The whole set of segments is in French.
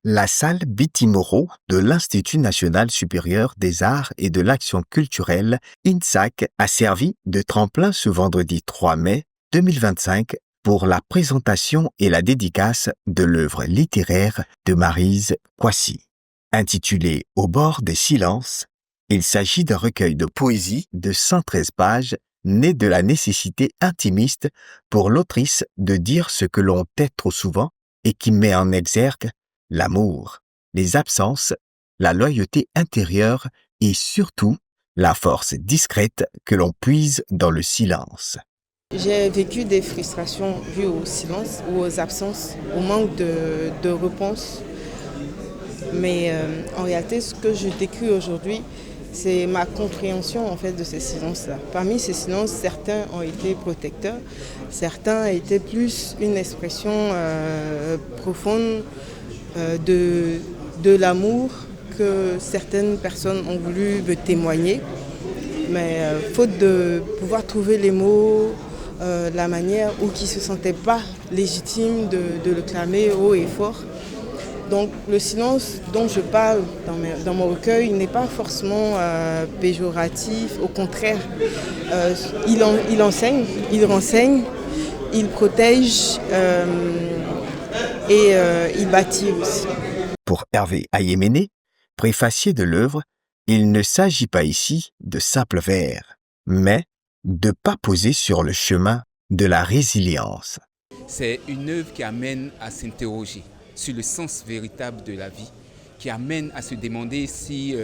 La salle Biti Moreau de l'Institut national supérieur des arts et de l'action culturelle, INSAC, a servi de tremplin ce vendredi 3 mai 2025 pour la présentation et la dédicace de l'œuvre littéraire de Maryse Kwasi. Intitulée Au bord des silences, il s'agit d'un recueil de poésie de 113 pages né de la nécessité intimiste pour l'autrice de dire ce que l'on tait trop souvent et qui met en exergue l'amour, les absences, la loyauté intérieure et surtout la force discrète que l'on puise dans le silence. J'ai vécu des frustrations dues au silence ou aux absences, au manque de réponse. Mais en réalité, ce que je décris aujourd'hui, c'est ma compréhension en fait de ces silences-là. Parmi ces silences, certains ont été protecteurs, certains étaient plus une expression profonde de l'amour que certaines personnes ont voulu me témoigner. Mais faute de pouvoir trouver les mots, la manière, ou qui ne se sentaient pas légitimes de le clamer haut et fort. Donc le silence dont je parle dans mon recueil n'est pas forcément péjoratif, au contraire, il enseigne, il renseigne, il protège et il bâtit aussi. Pour Hervé Ayéméné, préfacier de l'œuvre, il ne s'agit pas ici de simples vers, mais de pas poser sur le chemin de la résilience. C'est une œuvre qui amène à s'interroger sur le sens véritable de la vie, qui amène à se demander si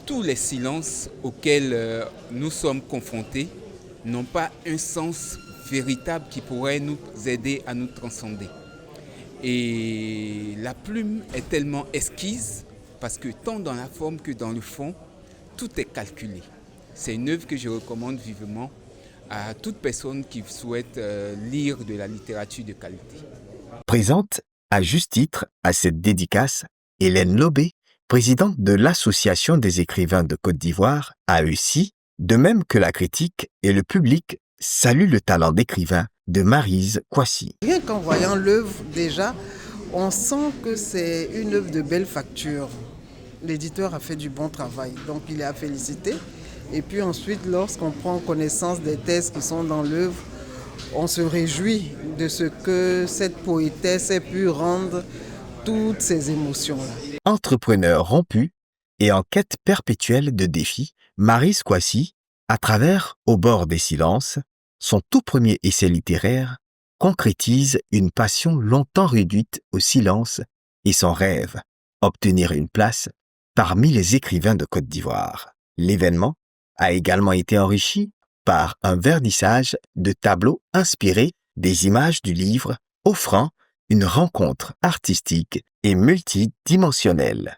tous les silences auxquels nous sommes confrontés n'ont pas un sens véritable qui pourrait nous aider à nous transcender. Et la plume est tellement exquise parce que tant dans la forme que dans le fond, tout est calculé. C'est une œuvre que je recommande vivement à toute personne qui souhaite lire de la littérature de qualité. Présente à juste titre à cette dédicace Hélène Lobé, présidente de l'Association des écrivains de Côte d'Ivoire, AECI, de même que la critique et le public saluent le talent d'écrivain de Maryse Kwasi. Rien qu'en voyant l'œuvre déjà, on sent que c'est une œuvre de belle facture. L'éditeur a fait du bon travail, donc il est à féliciter. Et puis ensuite, lorsqu'on prend connaissance des textes qui sont dans l'œuvre, on se réjouit de ce que cette poétesse ait pu rendre toutes ces émotions-là. Entrepreneur rompu et en quête perpétuelle de défis, Maryse Kwasi, à travers Au bord des silences, son tout premier essai littéraire, concrétise une passion longtemps réduite au silence et son rêve, obtenir une place parmi les écrivains de Côte d'Ivoire. L'événement a également été enrichi par un vernissage de tableaux inspirés des images du livre, offrant une rencontre artistique et multidimensionnelle.